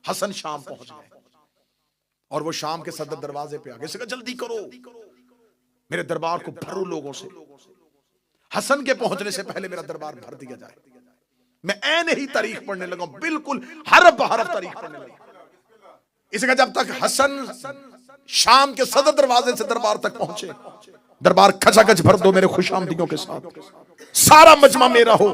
हसन शाम पहुंच गए और वो शाम के सदर दरवाजे पे आ गए। कहा जल्दी करो, मेरे दरबार को भरो लोगों से, हसन के पहुंचने से पहले मेरा दरबार भर दिया जाए। मैं ऐन ही तारीख पढ़ने लगा, बिल्कुल हरफ बहरफ तारीख पढ़ने लगा। इसका जब तक हसन शाम के सदर दरवाजे से दरबार तक पहुंचे, दरबार खचाखच भर दो मेरे खुशामदीयों के साथ, सारा मजमा मेरा हो,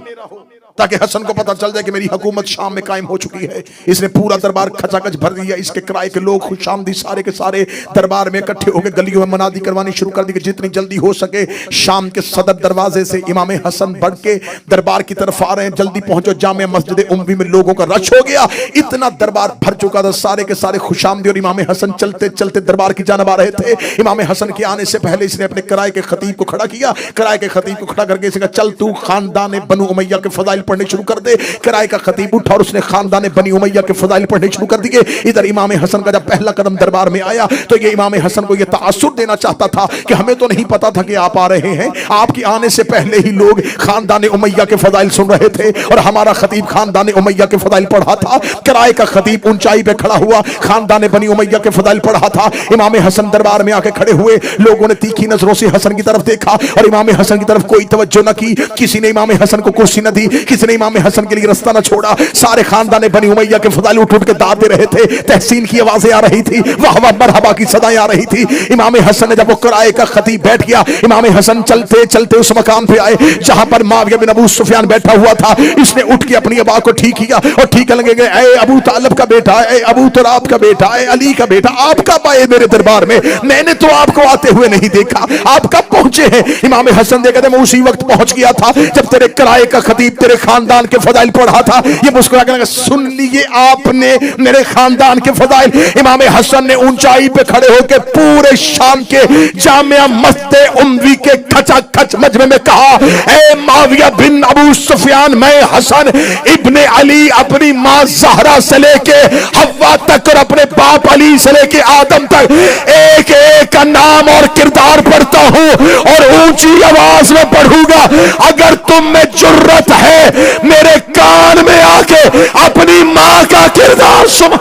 ताकि हसन को पता चल जाए कि मेरी हुकूमत शाम में कायम हो चुकी है। इसने पूरा दरबार खचाखच भर दिया। इसके किराए के लोग खुशामदी सारे के सारे दरबार में इकट्ठे होकर गलियों में मनादी करवानी शुरू कर दी कि जितनी जल्दी हो सके शाम के सदर दरवाजे से इमाम हसन बढ़ के दरबार की तरफ आ रहे हैं, जल्दी पहुंचो। जामिया मस्जिद उम्वी में लोगों का रश हो गया, इतना दरबार भर चुका था। सारे के सारे खुशामदी और इमाम हसन चलते चलते दरबार की जानब आ रहे थे। इमाम हसन के आने से पहले इसने अपने किराए के खतीब को खड़ा किया। किराए के खतीब को खड़ा करके इसने कहा चल तू खानदान बनु उमैया के फजाइल पढ़ने शुरू कर दे। किराए का खतीब उठा और उसने खानदान बनी उमैया के फजाइल पढ़ने शुरू कर दिए। इधर इमाम हसन का जब पहला कदम दरबार में आया तो ये इमाम हसन को ये तासुर देना चाहता था कि हमें तो नहीं पता था कि आप आ रहे हैं, आपके आने से पहले ही लोग खानदान उमैया के फजाइल सुन रहे थे और हमारा खतीब खानदान उमैया के फजाइल पढ़ा था। किराए का खतीब ऊंचाई पे खड़ा हुआ खानदान बनी उमैया के फजाइल पढ़ा था। इमाम हसन दरबार में आके खड़े हुए, लोगों ने तीखी नजरों से हसन की तरफ देखा और इमाम हसन की तरफ कोई तवज्जो न की। किसी ने इमाम हसन को कुर्सी न दी, किसी ने इमाम हसन के लिए रास्ता न छोड़ा। सारे खानदान बनी उमैया के फजाइल उठ उठ के दाद दे रहे थे। तहसीन की आवाजें आ रही थी, वाह वाह मरहबा की सदाएं आ रही थी। इमाम हसन ने जब वो किराए का खतीब बैठ गया, इमाम हसन चलते चलते उस मकाम पे आए जहां पर माविया बिन अबू सुफियान बैठा हुआ था। इसने उठ के अपनी आवाज को ठीक किया और ठीक लगे गए, ए अबू तालिब का बेटा, ए अबू तुराब का बेटा, ए अली का बेटा, आप कब आए मेरे दरबार में? मैंने तो आपको आते हुए नहीं देखा, आप कब पहुंचे हैं? इमाम हसन ने कहते मैं उसी वक्त पहुंच गया था जब तेरे किराए का खतीब तेरे खानदान के फजाइल पढ़ा था। ये मुस्कुरा के सुन लिए आपने मेरे खानदान के फजाइल। इमाम हसन ने ऊंचाई पे खड़े होकर पूरे शाम के जामिया मस्जिद उम्वी के खचाखच मजमे में कहा, ए माविया बिन अबू सुफियान, मैं हसन इब्ने अली अपनी मां ज़हरा से लेके हव्वा तक और अपने बाप अली से लेके आदम तक एक एक का नाम और किरदार पढ़ता हूं और ऊंची आवाज में पढ़ूंगा। अगर तुम में जुर्रत है मेरे कान में आके अपनी मां का किरदार सुन।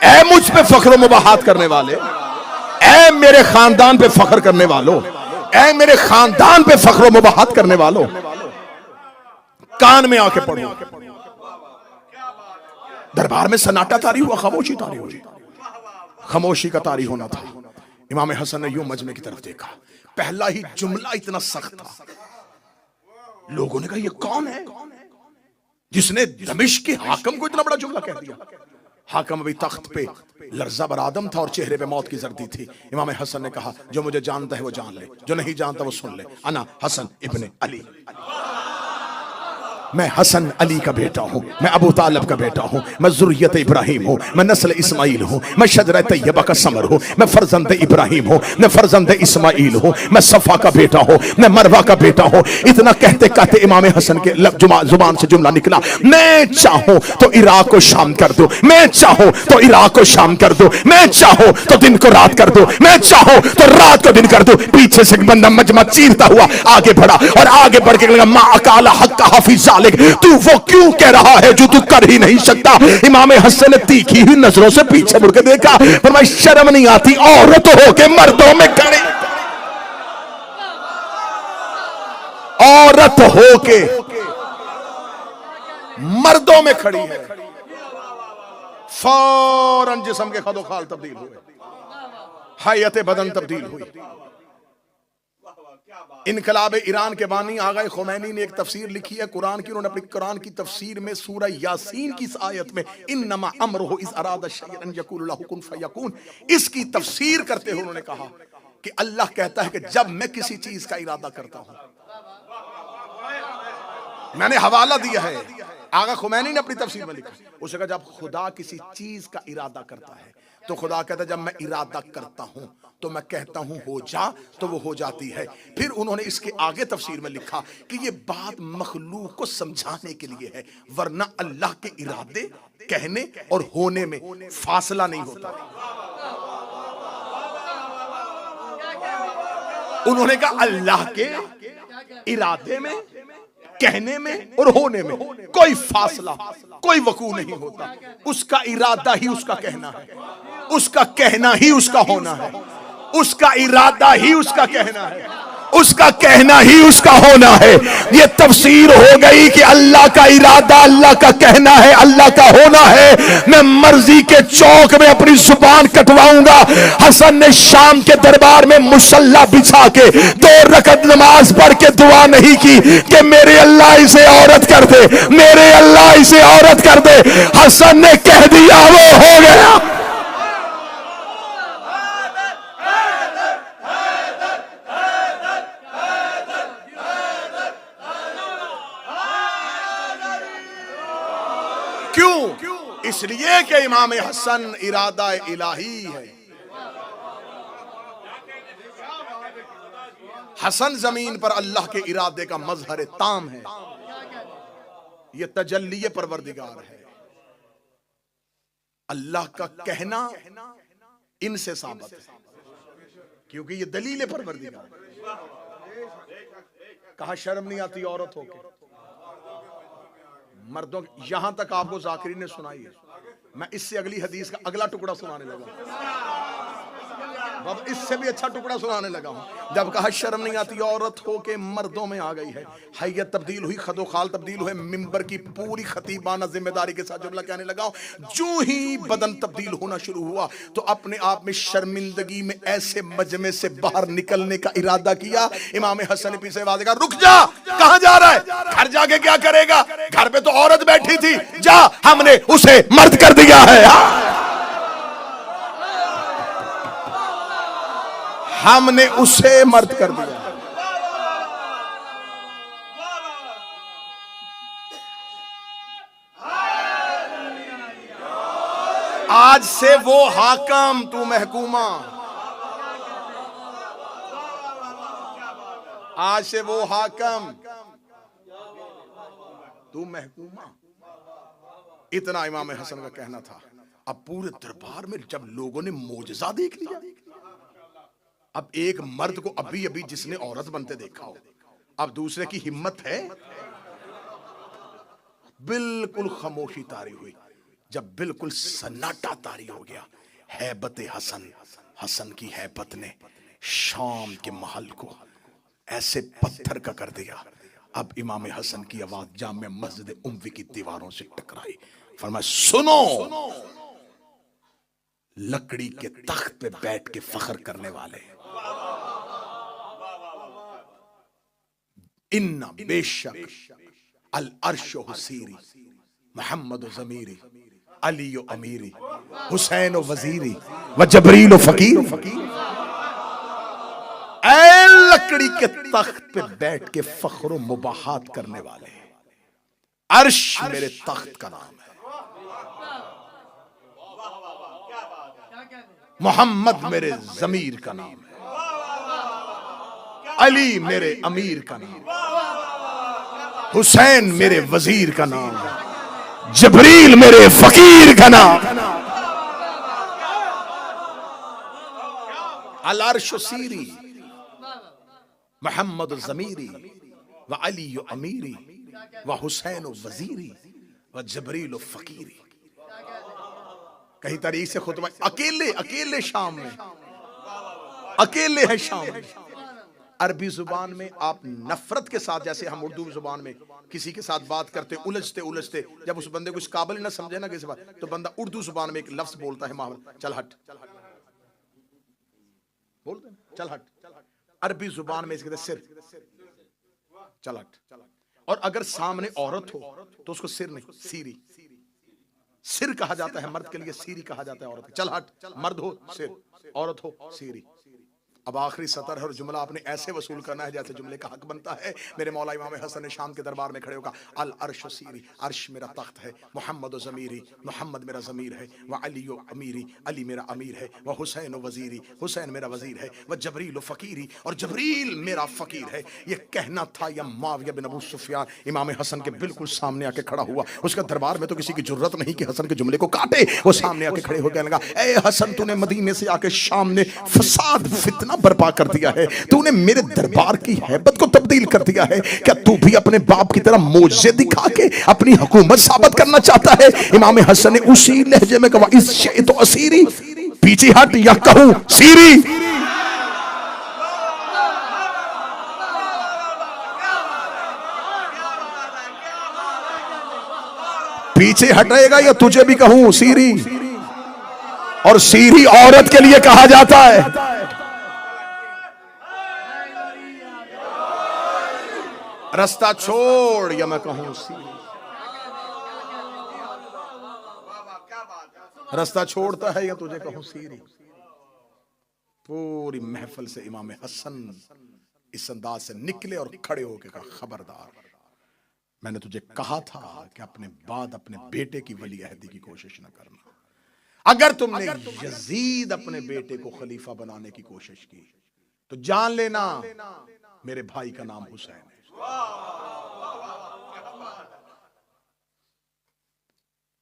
ऐ मुझ पे फख्र मुबाहात करने वाले, ऐ मेरे खानदान पे फख्र करने वालों, ऐ मेरे खानदान पे फख्र मुबाहात करने वालों, कान में आके पढ़ो। दरबार में सन्नाटा तारी हुआ, खामोशी तारी हुई। खामोशी का तारी होना था। इमाम हसन ने यूं मजमे की तरफ देखा, पहला ही जुमला इतना सख्त था। लोगों ने कहा ये कौन है जिसने दमिश्क के हाकिम को इतना बड़ा जुमला कह दिया? हाकिम अभी तख्त पे लर्जा बर आदम था और चेहरे पे मौत की जर्दी थी। इमाम हसन ने कहा जो मुझे जानता है वो जान ले, जो नहीं जानता वो सुन ले। अना हसन इब्ने अली, मैं हसन अली का बेटा हूं, मैं अबू तालिब का बेटा हूं, मैं जुर्रियत इब्राहिम हूं, मैं नस्ल इस्माइल हूं, मैं शजरा तैयबा का समर हूं, मैं फर्जंद इब्राहिम हूं, मैं फर्जंद इस्माइल हूं, मैं सफा का बेटा हूं, मैं मरवा का बेटा हूं। इतना कहते कहते इमाम हसन के जुबान से जुमला निकला, मैं चाहूं तो इराक को शाम कर दो, मैं चाहूं तो इराक को शाम कर दो, मैं चाहूं तो दिन को रात कर दो, मैं चाहूं तो रात को दिन कर दो। पीछे से बंदा मजमा चीरता हुआ आगे बढ़ा और आगे बढ़ के लगा, मा अकाला हक हाफिज, तू वो क्यों कह रहा है जो तू कर ही नहीं सकता? इमाम हसन ने तीखी हुई नजरों से पीछे मुड़ के देखा, पर मैं शर्म नहीं आती औरत होके मर्दों में खड़ी, औरत होके मर्दों में खड़ी है। फौरन जिस्म के खदोखाल तब्दील हुए, हयत बदन तब्दील हुई। इनकलाब ईरान के बानी आगा खुमैनी ने एक तफसीर लिखी है कुरान की। उन्होंने अपनी कुरान की तफसीर में सूरह यासीन की इस आयत में इन्नमा अम्रुहु इज़ अरादा शैअन यक़ूलु लहु कुन फयकून, इसकी तफसीर करते हुए उन्होंने कहा कि अल्लाह कहता है कि जब मैं किसी चीज का इरादा करता हूं, मैंने हवाला दिया है, आगा खुमैनी ने अपनी तफसीर में लिखा, उसने कहा जब खुदा किसी चीज का इरादा करता है तो खुदा कहता है जब मैं इरादा करता हूं तो मैं कहता हूं हो जा तो वो हो जाती है। फिर उन्होंने इसके आगे तफसीर में लिखा कि ये बात मखलूक को समझाने के लिए है, वरना अल्लाह के इरादे कहने और होने में फासला नहीं होता। उन्होंने कहा अल्लाह के इरादे में, कहने में और होने में कोई फासला, कोई वकू नहीं होता। उसका इरादा ही उसका कहना है, उसका कहना ही उसका होना है, उसका इरादा ही उसका कहना है, उसका कहना ही उसका होना है। ये तफसीर हो गई कि अल्लाह का इरादा अल्लाह का कहना है, अल्लाह का होना है। मैं मर्जी के चौक में अपनी जुबान कटवाऊंगा। हसन ने शाम के दरबार में मुसल्ला बिछा के 2 रकत नमाज पढ़ के दुआ नहीं की कि मेरे अल्लाह इसे औरत कर दे, मेरे अल्लाह इसे औरत कर दे। हसन ने कह दिया, वो हो गया। इसलिए कि इमाम हसन इरादा इलाही है। हसन जमीन पर अल्लाह के इरादे का मजहर ताम है। यह तजल्ली परवरदिगार है। अल्लाह का कहना इनसे साबित है, क्योंकि ये दलील परवरदिगार है। कहा शर्म नहीं आती औरत होके मर्दों। यहां तक आपको जाकिरी ने सुनाई है, मैं इससे अगली हदीस का अगला टुकड़ा सुनाने लगा। अब इससे भी अच्छा टुकड़ा सुनाने लगा हूं। जब कहा शर्म नहीं आती औरत हो के मर्दों में आ गई है, हैयत तब्दील हुई, खदो खाल तब्दील हुए, मिंबर की पूरी खतीबाना जिम्मेदारी के साथ जुमला कहने लगा। जो ही बदन तब्दील होना शुरू हुआ तो अपने आप में शर्मिंदगी में ऐसे मजमे से बाहर निकलने का इरादा किया। इमाम हसन ने पीछे आवाज कहा, रुक जा, कहां जा रहा है? घर जाके क्या करेगा? घर पे तो औरत बैठी थी, जा, हमने उसे मर्द कर दिया है। हमने उसे मर्द कर दिया। आज से वो हाकम, तू महकूमा। आज से वो हाकम, तू महकूमा। इतना इमाम हसन का कहना था। अब पूरे दरबार में जब लोगों ने मोजज़ा देख लिया, अब एक मर्द को अभी अभी जिसने औरत बनते देखा हो, अब दूसरे की हिम्मत है? बिल्कुल खामोशी तारी हुई। जब बिल्कुल सन्नाटा तारी हो गया, हैबत हसन, हसन की हैबत ने शाम के महल को ऐसे पत्थर का कर दिया। अब इमाम हसन की आवाज जामे मस्जिद उम्वी की दीवारों से टकराई। फरमाया, सुनो, लकड़ी के तख्त पे बैठ के फख्र करने वाले, इन्ना बेशक अल अर्शो हुसीरी, मोहम्मद ज़मीरी, अली अमीरी, हुसैन वजीरी व जबरील फकीर। ऐ लकड़ी के तख्त पे बैठ के फख्र मुबाहात करने वाले, अर्श मेरे तख्त का नाम है, मोहम्मद मेरे जमीर का नाम है, अली मेरे अमीर का नाम, हुसैन मेरे वजीर का नाम, जबरील मेरे फकीर का नाम। अल अर्श सीरी, मोहम्मद जमीरी व अली अमीरी व हुसैन वजीरी व जबरील फकीरी। कहीं तारीख से खुतबा, अकेले अकेले शाम में, अकेले है शाम में। अरबी जुबान में आप नफरत के साथ, जैसे हम उर्दू जुबान में किसी के साथ बात करते उलझते उलझते, जब उस बंदे को इस काबिल ना समझे ना किसी बात, तो बंदा उर्दू जुबान में एक लफ्ज बोलता है, माहौल, चल हट, बोलते हैं चल हट। अरबी जुबान में इसके सिर, चल हट। और अगर सामने औरत हो तो उसको सिर नहीं, सीरी, सिर कहा जाता है मर्द के लिए, सीरी कहा जाता है औरत। चल हट, मर्द हो सिर, औरत हो सीरी। अब आखिरी सतर है और जुमला आपने ऐसे वसूल करना है जैसे जुमले का हक बनता है। मेरे मौला इमाम हसन ने शाम के दरबार में खड़े होकर, अल अर्श सीरी, अर्श मेरा तख्त है, मोहम्मद ज़मीरी, मोहम्मद मेरा ज़मीर है, व अली अमीरी, अली मेरा अमीर है, व हुसैन वजीरी, हुसैन मेरा वजीर है, व जबरील फ़कीरी, और जबरील मेरा फ़कीर है। ये कहना था या मुआविया बिन अबू सुफियान इमाम हसन के बिल्कुल सामने आके खड़ा हुआ। उसका दरबार में तो किसी की जुर्रत नहीं कि हसन के जुमले को काटे। वो सामने आके खड़े हो गया, लगा, ए हसन, तूने मदीने से आके शाम ने फसाद फितना बर्पा कर दिया है, तूने मेरे दरबार की हैबत को तब्दील कर दिया है। क्या तू भी अपने बाप की तरह मोजे दिखा के अपनी हुकूमत साबित करना चाहता है? इमाम हसन ने उसी लहजे में कहा, इस शे तो असीरी, पीछे हट या कहूं सीरी। पीछे हटेगा या तुझे भी कहूं सीरी। और सीरी औरत के लिए कहा जाता है। रास्ता छोड़ या मैं कहूं सीरी। रास्ता छोड़ता है या तुझे कहूं सीरी। पूरी महफिल से इमाम हसन इस अंदाज से निकले और खड़े होकर कहा, खबरदार, मैंने तुझे कहा था कि अपने बाद अपने बेटे की वली अहदी की कोशिश न करना। अगर तुमने यजीद अपने बेटे को खलीफा बनाने की कोशिश की तो जान लेना मेरे भाई का नाम हुसैन है।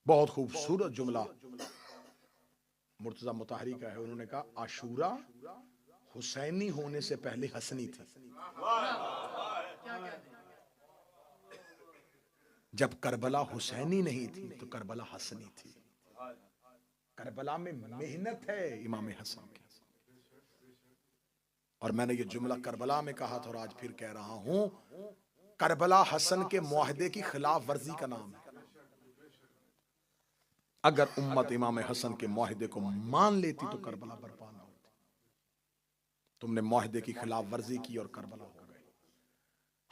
बहुत खूबसूरत जुमला मुर्तजा मुताहरी का है। उन्होंने कहा, आशूरा हुसैनी होने से पहले हसनी थी। जब करबला हुसैनी नहीं थी तो करबला हसनी थी। करबला में मेहनत है इमाम हसन की। और मैंने ये जुमला करबला में कहा था और आज फिर कह रहा हूं, करबला हसन के मुआहदे की खिलाफ वर्जी का नाम है। अगर उम्मत इमाम हसन के मुआहदे को मान लेती तो करबला बर्पा ना होती। तुमने मुआहदे की खिलाफ वर्जी की और करबला हो गए।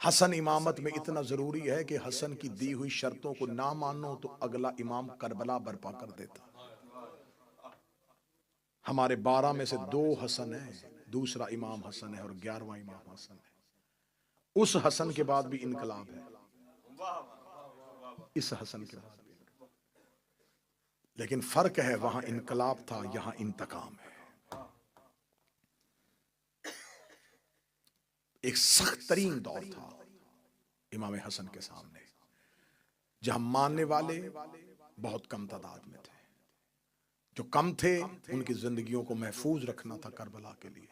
हसन इमामत में इतना जरूरी है कि हसन की दी हुई शर्तों को ना मानो तो अगला इमाम करबला बर्पा कर देता। हमारे 12 में से 2 हसन है, दूसरा इमाम हसन है और 11वां इमाम हसन है। उस हसन के बाद भी इनकलाब है, इस हसन के बाद भी। लेकिन फर्क है, वहां इनकलाब था, यहां इंतकाम है। एक सख्त तरीन दौर था इमाम हसन के सामने, जहां मानने वाले बहुत कम तादाद में थे। जो कम थे उनकी जिंदगियों को महफूज रखना था करबला के लिए।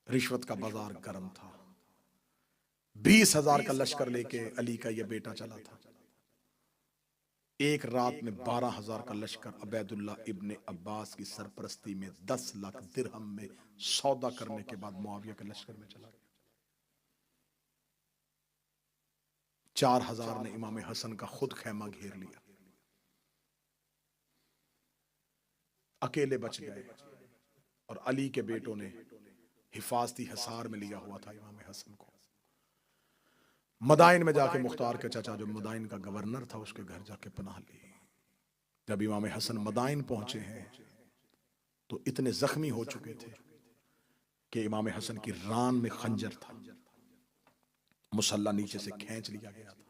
रिश्वत का बाजार गर्म था। 20,000 का लश्कर लेके अली का यह बेटा चला था। एक रात में 12,000 का लश्कर अबैदुल्ला इब्ने अब्बास की सरपरस्ती में 10 लाख दिरहम में सौदा करने के बाद मुआविया के लश्कर में चला गया। 4,000 ने इमाम हसन का खुद खैमा घेर लिया, अकेले बच गए। और अली के बेटों ने हिफाजती हिसार में लिया हुआ था इमाम हसन को। मदाइन में जाके मुख्तार के चाचा जो मदाइन का गवर्नर था उसके घर जाके पनाह ली। जब इमाम हसन मदाइन पहुंचे हैं तो इतने जख्मी हो चुके थे कि इमाम हसन की रान में खंजर था, मुसल्ला नीचे से खींच लिया गया था।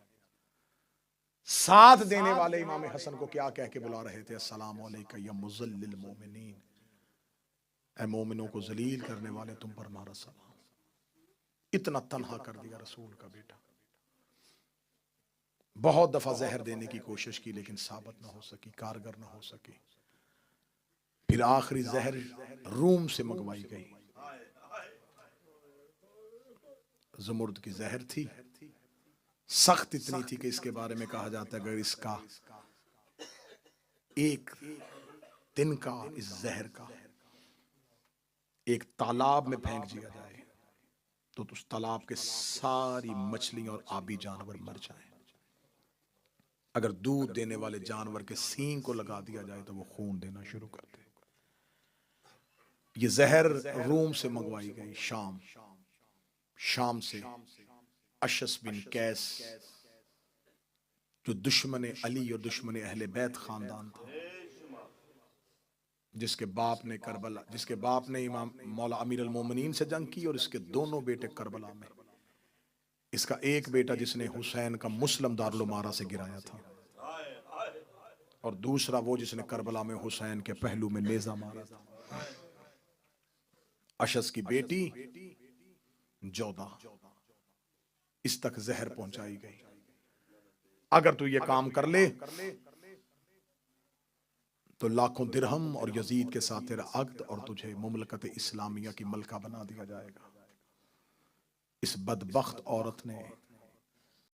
साथ देने वाले इमाम हसन को क्या कह के बुला रहे थे, अस्सलाम अलैका या मुज़ल्लिल मोमिनीन, ऐ मोमिनों को जलील करने वाले तुम पर हमारा सलाम। इतना तन्हा कर दिया रसूल का बेटा। बहुत दफा जहर देने की कोशिश की लेकिन साबित ना हो सकी, कारगर ना हो सकी। फिर आखिरी जहर रूम से मंगवाई गई। ज़मुर्द की जहर थी, सख्त इतनी थी कि इसके बारे में कहा जाता है अगर इसका एक तिनका इस जहर का एक तालाब में फेंक दिया जाए तो उस तालाब के सारी मछलियां और आबी जानवर मर जाएं। अगर दूध देने वाले जानवर के सींग को लगा दिया जाए तो वो खून देना शुरू कर दे। ये जहर रूम से मंगवाई गई, शाम से। अशस बिन कैस जो दुश्मन अली और दुश्मन अहले बैत खानदान था, जिसके बाप ने इमाम मौला अमीर अल मोमिनीन से जंग की और इसके दोनों बेटे करबला में। इसका एक बेटा जिसने हुसैन का मुस्लिम दारुल उमारा से गिराया था और दूसरा वो जिसने करबला में हुसैन के पहलू में नेजा मारा था। अशस की बेटी जोधा, इस तक जहर पहुंचाई गई। अगर तू ये काम कर ले तो लाखों दिरहम और यजीद के साथ तेरा अक्द और तुझे मुमलकत इस्लामिया की मलका बना दिया जाएगा। इस बदबख्त औरत ने